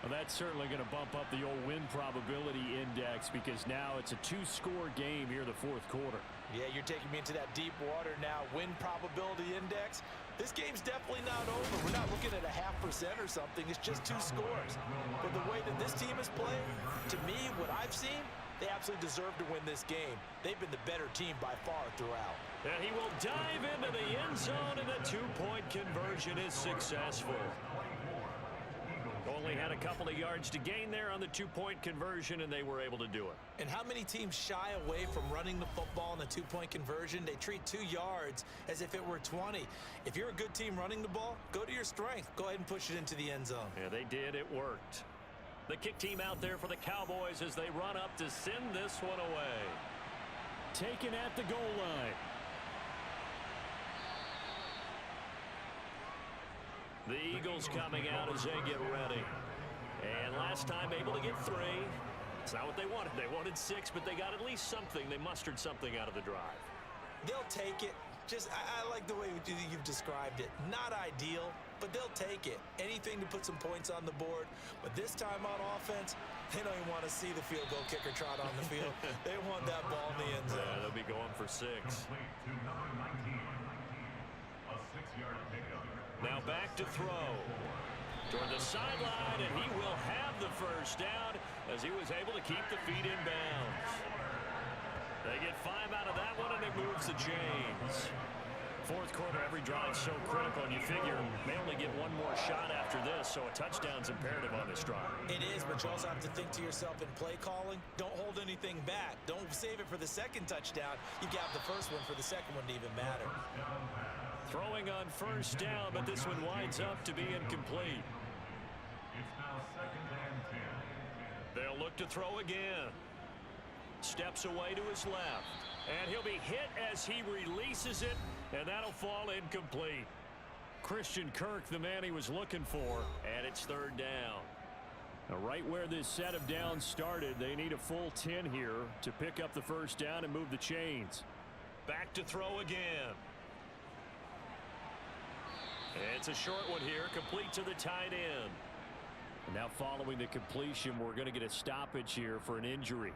Well, that's certainly going to bump up the old win probability index because now it's a 2-score game here in the 4th quarter. Yeah, you're taking me into that deep water now. Win probability index. This game's definitely not over. We're not looking at a 0.5% or something. It's just 2 scores. But the way that this team is playing, to me, what I've seen, they absolutely deserve to win this game. They've been the better team by far throughout. And he will dive into the end zone, and the 2-point conversion is successful. Only had a couple of yards to gain there on the 2-point conversion, and they were able to do it. And how many teams shy away from running the football in the 2-point conversion? They treat 2 yards as if it were 20. If you're a good team running the ball, go to your strength. Go ahead and push it into the end zone. Yeah, they did. It worked. The kick team out there for the Cowboys as they run up to send this one away. Taken at the goal line. The Eagles coming out as they get ready. And last time able to get 3. It's not what they wanted. They wanted 6, but they got at least something. They mustered something out of the drive. They'll take it. I like the way you've described it. Not ideal, but they'll take it. Anything to put some points on the board. But this time on offense, they don't even want to see the field goal kicker trot on the field. They want that ball in the end zone. Yeah, they'll be going for 6. Complete to number 19. A 6-yard pickup. Now back to throw. Toward the sideline, and he will have the 1st down as he was able to keep the feet in bounds. They get 5 out of that one, and it moves the chains. 4th quarter, every drive so critical, and you figure may only get 1 more shot after this, so a touchdown's imperative on this drive. It is, but you also have to think to yourself in play calling, don't hold anything back. Don't save it for the 2nd touchdown. You got the 1st one for the 2nd one to even matter. Throwing on 1st down, but this one winds up to be incomplete. It's now 2nd and 10. They'll look to throw again. Steps away to his left. And he'll be hit as he releases it, and that'll fall incomplete. Christian Kirk, the man he was looking for, and it's 3rd down. Now, right where this set of downs started, they need a full 10 here to pick up the 1st down and move the chains. Back to throw again. It's a short one here, complete to the tight end. And now following the completion, we're going to get a stoppage here for an injury.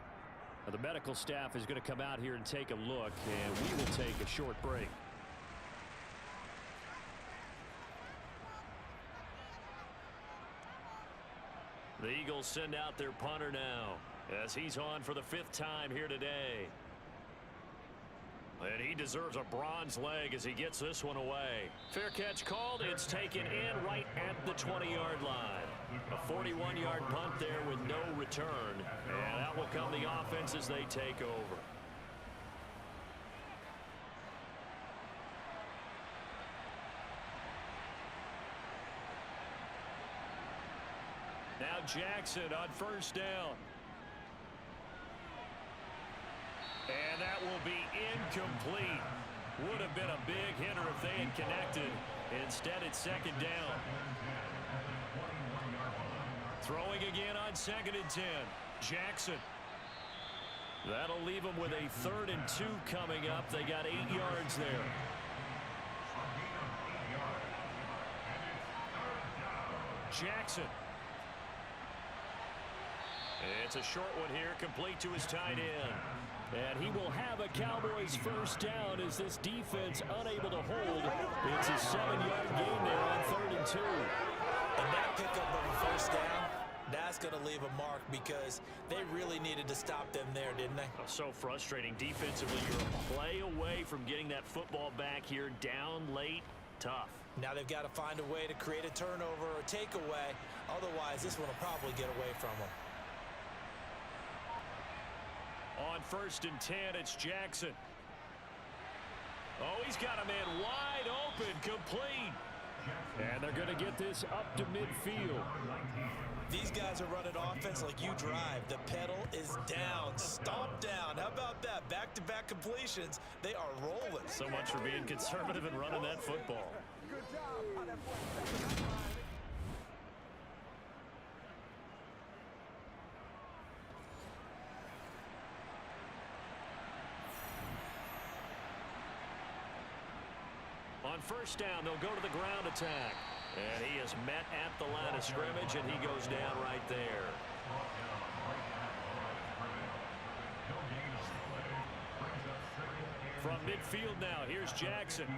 Now, the medical staff is going to come out here and take a look, and we will take a short break. The Eagles send out their punter now as he's on for the 5th time here today. And he deserves a bronze leg as he gets this one away. Fair catch called. It's taken in right at the 20-yard line. A 41-yard punt there with no return. And out will come the offense as they take over. Now Jackson on 1st down. And that will be incomplete. Would have been a big hitter if they had connected. Instead, it's 2nd down. Throwing again on 2nd and 10. Jackson. That'll leave them with a 3rd and 2 coming up. They got 8 yards there. Jackson. It's a short one here, complete to his tight end. And he will have a Cowboys first down as this defense unable to hold. It's a 7-yard gain there on 3rd and 2. And that pickup of a first down, that's going to leave a mark because they really needed to stop them there, didn't they? Oh, so frustrating. Defensively, you're a play away from getting that football back here, down late, tough. Now they've got to find a way to create a turnover or takeaway. Otherwise, this one will probably get away from them. On 1st and 10, it's Jackson. Oh, he's got a man wide open, complete. And they're going to get this up to midfield. These guys are running offense like you drive. The pedal is down, stomp down. How about that? Back-to-back completions. They are rolling. So much for being conservative and running that football. Good job on that one. On 1st down, they'll go to the ground attack. And he is met at the line of scrimmage, and he goes down right there. From midfield now, here's Jackson.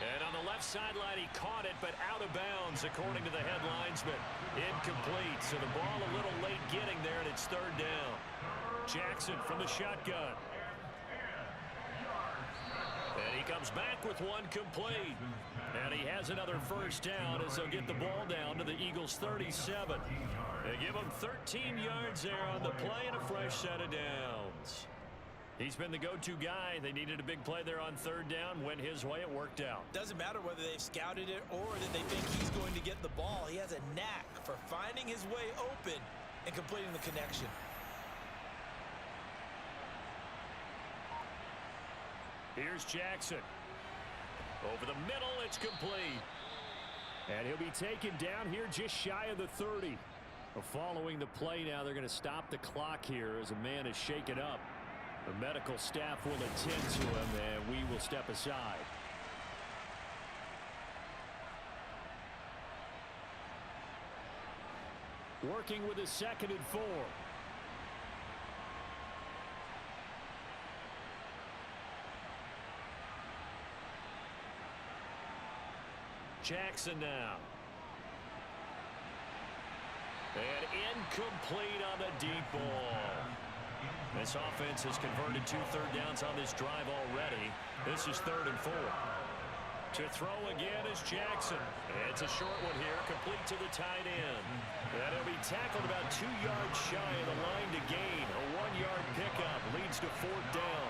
And on the left sideline, he caught it, but out of bounds, according to the head linesman. Incomplete, so the ball a little late getting there, and it's 3rd down. Jackson from the shotgun. And he comes back with one complete. And he has another first down as they'll get the ball down to the Eagles' 37. They give him 13 yards there on the play and a fresh set of downs. He's been the go-to guy. They needed a big play there on 3rd down. Went his way. It worked out. Doesn't matter whether they've scouted it or that they think he's going to get the ball. He has a knack for finding his way open and completing the connection. Here's Jackson. Over the middle, it's complete. And he'll be taken down here just shy of the 30. Following the play now, they're going to stop the clock here as a man is shaken up. The medical staff will attend to him, and we will step aside. Working with a 2nd and 4. Jackson now. And incomplete on the deep ball. This offense has converted 2 third downs on this drive already. This is 3rd and 4. To throw again is Jackson. It's a short one here, complete to the tight end. And it'll be tackled about 2 yards shy of the line to gain. A 1-yard pickup leads to 4th down.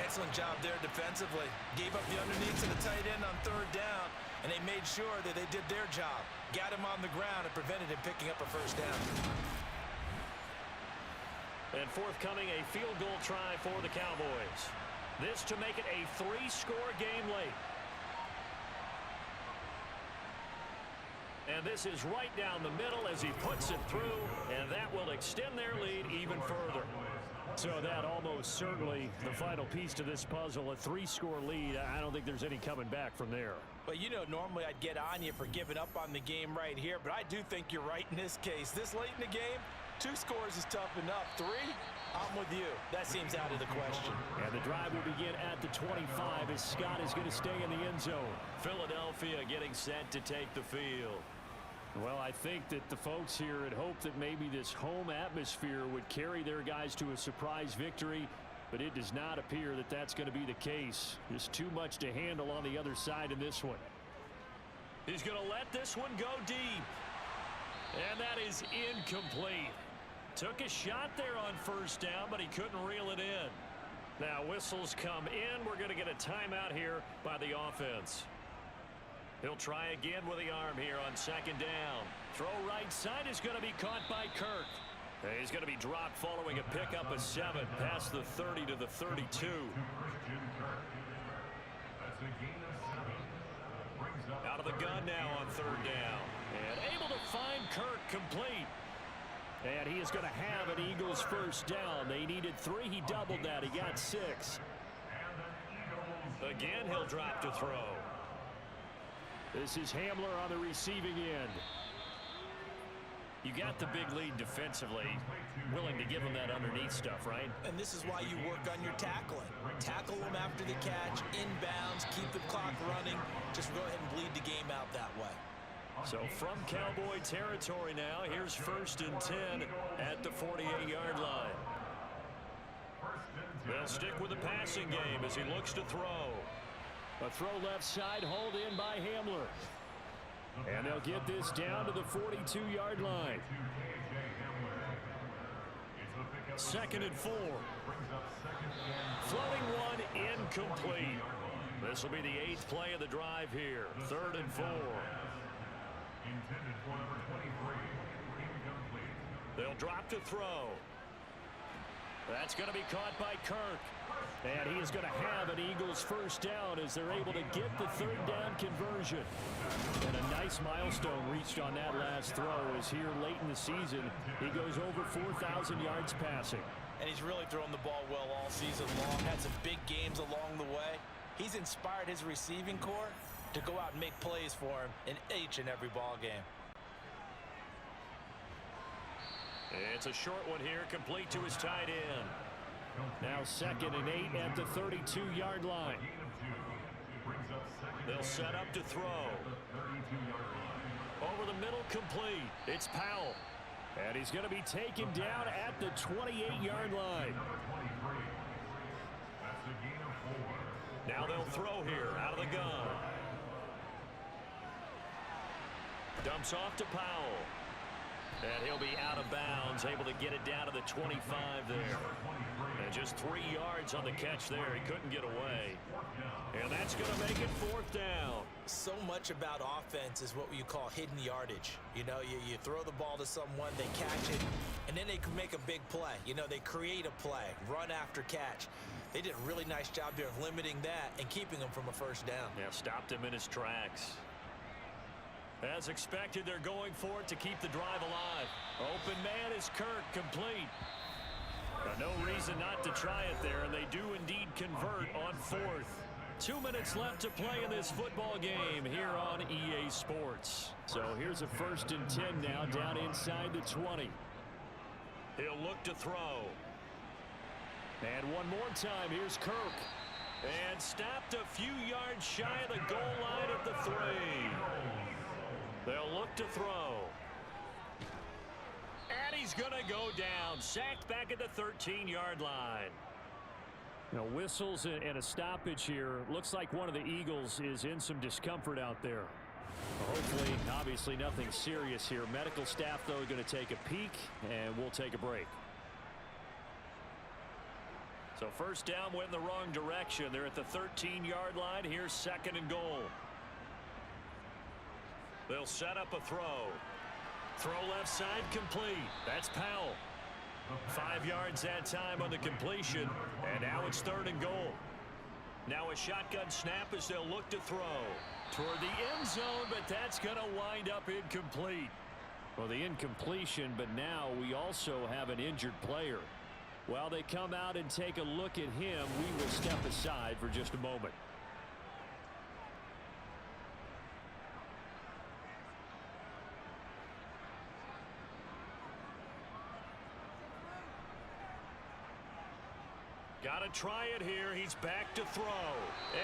Excellent job there defensively. Gave up the underneath to the tight end on 3rd down, and they made sure that they did their job. Got him on the ground and prevented him picking up a first down. And forthcoming, a field goal try for the Cowboys. This to make it a 3-score game late. And this is right down the middle as he puts it through, and that will extend their lead even further. So that almost certainly the final piece to this puzzle, a 3-score lead. I don't think there's any coming back from there. But, you know, normally I'd get on you for giving up on the game right here, but I do think you're right in this case. This late in the game, 2 scores is tough enough. 3, I'm with you. That seems out of the question. And the drive will begin at the 25 as Scott is going to stay in the end zone. Philadelphia getting set to take the field. Well, I think that the folks here had hoped that maybe this home atmosphere would carry their guys to a surprise victory, but it does not appear that that's going to be the case. There's too much to handle on the other side in this one. He's going to let this one go deep. And that is incomplete. Took a shot there on 1st down, but he couldn't reel it in. Now whistles come in. We're going to get a timeout here by the offense. He'll try again with the arm here on 2nd down. Throw right side is going to be caught by Kirk. And he's going to be dropped following a pickup of 7 past the 30 to the 32. Out of the gun now on 3rd down. And able to find Kirk complete. And he is going to have an Eagles first down. They needed 3. He doubled that. He got 6. Again, he'll drop to throw. This is Hamler on the receiving end. You got the big lead defensively, willing to give them that underneath stuff, right? And this is why you work on your tackling. Tackle them after the catch, inbounds, keep the clock running. Just go ahead and bleed the game out that way. So from Cowboy territory now, here's 1st and 10 at the 48-yard line. They'll stick with the passing game as he looks to throw. A throw left side, hauled in by Hamler. And they'll get this down to the 42-yard line. 2nd and 4. Floating one, incomplete. This will be the 8th play of the drive here. 3rd and 4. Intended for number 23. Incomplete. They'll drop to throw. That's going to be caught by Kirk. And he is going to have an Eagles 1st down as they're able to get the 3rd down conversion. And a nice milestone reached on that last throw as here late in the season, he goes over 4,000 yards passing. And he's really thrown the ball well all season long. Had some big games along the way. He's inspired his receiving corps to go out and make plays for him in each and every ball game. It's a short one here, complete to his tight end. Now 2nd and 8 at the 32-yard line. They'll set up to throw. Over the middle, complete. It's Powell. And he's going to be taken down at the 28-yard line. Now they'll throw here out of the gun. Dumps off to Powell. And he'll be out of bounds, able to get it down to the 25 there. And just 3 yards on the catch there. He couldn't get away. And that's going to make it 4th down. So much about offense is what you call hidden yardage. You know, you throw the ball to someone, they catch it, and then they can make a big play. You know, they create a play, run after catch. They did a really nice job there of limiting that and keeping him from a 1st down. Yeah, stopped him in his tracks. As expected, they're going for it to keep the drive alive. Open man is Kirk, complete. No reason not to try it there, and they do indeed convert on 4th. 2 minutes left to play in this football game here on EA Sports. So here's a 1st and 10 now down inside the 20. He'll look to throw. And one more time, here's Kirk. And stopped a few yards shy of the goal line at the 3. They'll look to throw. And he's going to go down. Sacked back at the 13-yard line. You know, whistles and a stoppage here. Looks like one of the Eagles is in some discomfort out there. Hopefully, obviously nothing serious here. Medical staff, though, are going to take a peek, and we'll take a break. So 1st down went in the wrong direction. They're at the 13-yard line. Here's 2nd and goal. They'll set up a throw. Throw left side, complete. That's Powell. 5 yards that time on the completion. And now it's 3rd and goal. Now a shotgun snap as they'll look to throw. Toward the end zone, but that's going to wind up incomplete. Well, the incompletion, but now we also have an injured player. While they come out and take a look at him, we will step aside for just a moment. Got to try it here. He's back to throw.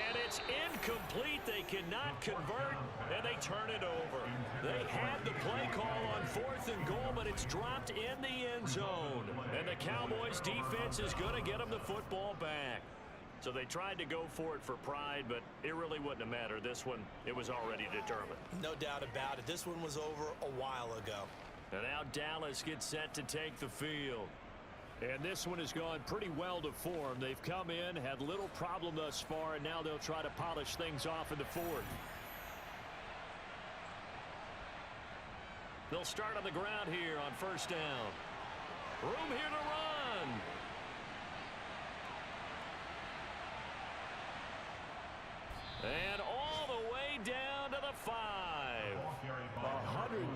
And it's incomplete. They cannot convert, and they turn it over. They had the play call on 4th and goal, but it's dropped in the end zone. And the Cowboys defense is going to get them the football back. So they tried to go for it for pride, but it really wouldn't have mattered. This one, it was already determined. No doubt about it. This one was over a while ago. And now Dallas gets set to take the field. And this one has gone pretty well to form. They've come in, had little problem thus far, and now they'll try to polish things off in the 4th. They'll start on the ground here on 1st down. Room here to run. And all the way down to the 5.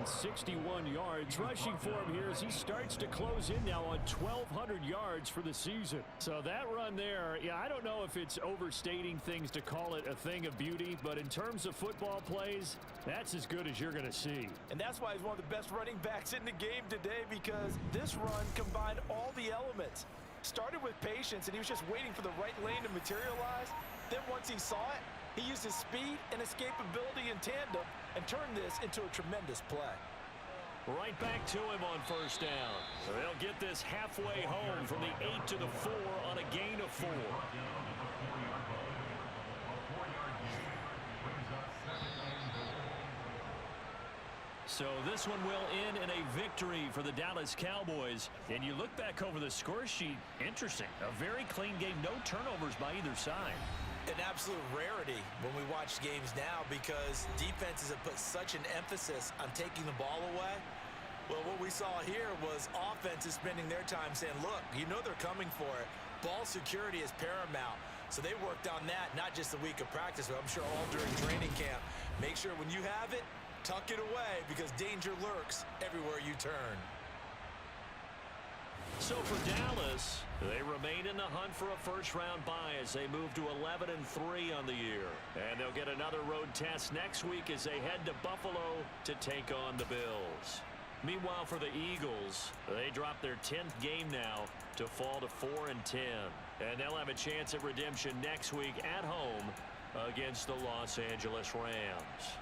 161 yards. Rushing for him here as he starts to close in now on 1,200 yards for the season. So that run there, yeah, I don't know if it's overstating things to call it a thing of beauty, but in terms of football plays, that's as good as you're going to see. And that's why he's one of the best running backs in the game today, because this run combined all the elements. Started with patience, and he was just waiting for the right lane to materialize. Then once he saw it, he used his speed and escapability in tandem and turned this into a tremendous play. Right back to him on first down. So they'll get this halfway home from the 8 to the 4 on a gain of 4. So this one will end in a victory for the Dallas Cowboys. And you look back over the score sheet, interesting. A very clean game, no turnovers by either side. An absolute rarity when we watch games now, because defenses have put such an emphasis on taking the ball away. Well, what we saw here was offenses spending their time saying, look, you know they're coming for it. Ball security is paramount. So they worked on that, not just a week of practice, but I'm sure all during training camp. Make sure when you have it, tuck it away, because danger lurks everywhere you turn. So for Dallas, they remain in the hunt for a first-round bye as they move to 11-3 on the year. And they'll get another road test next week as they head to Buffalo to take on the Bills. Meanwhile, for the Eagles, they drop their 10th game now to fall to 4-10. And they'll have a chance at redemption next week at home against the Los Angeles Rams.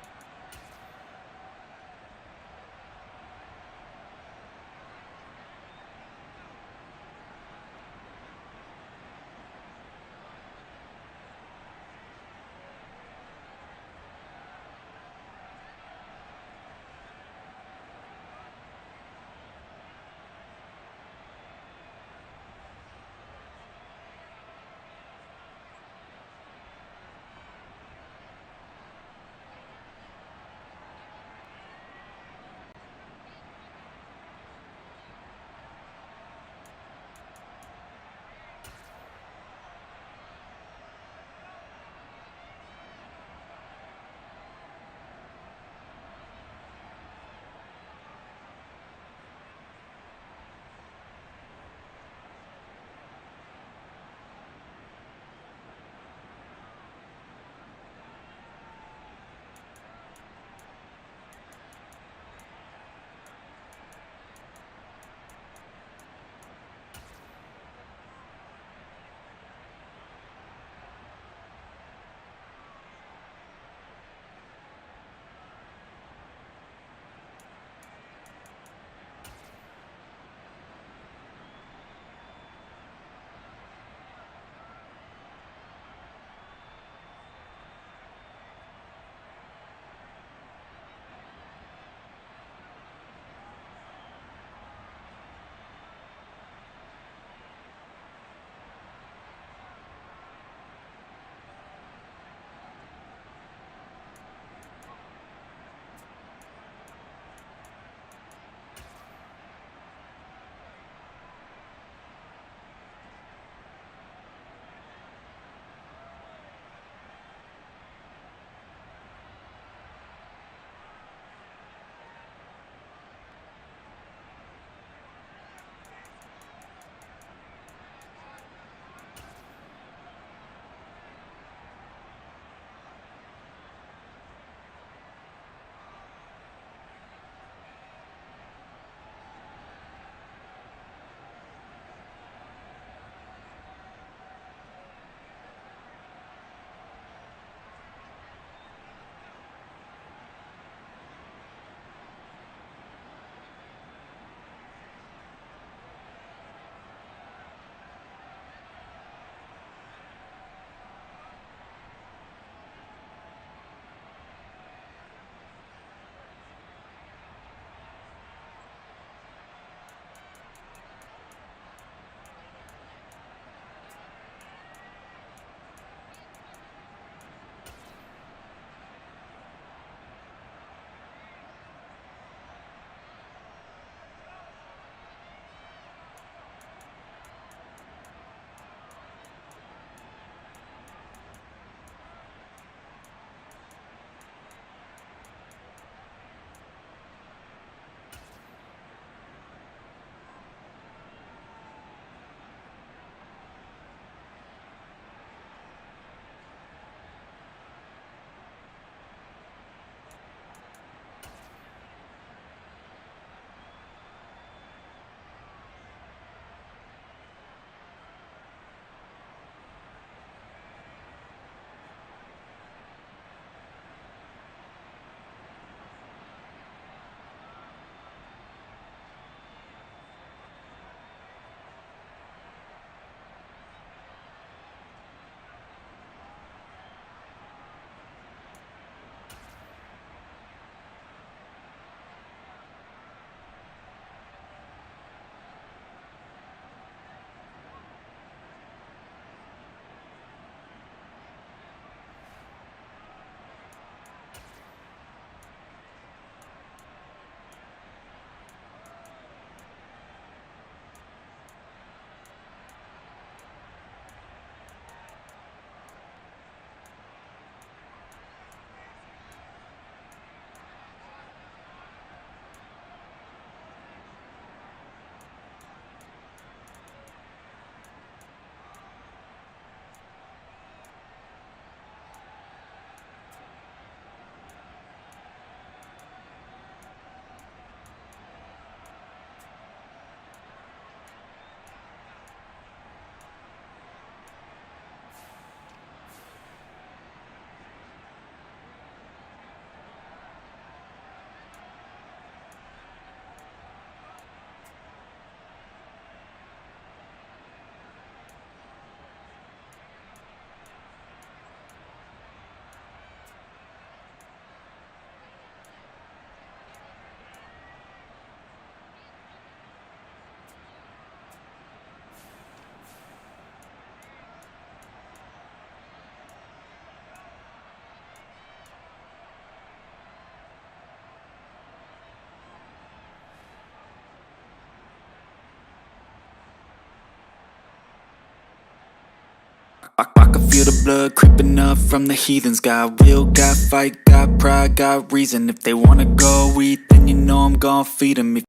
can feel the blood creeping up from the heathens. Got will, got fight, got pride, got reason. If they wanna go eat, then you know I'm gon' feed them.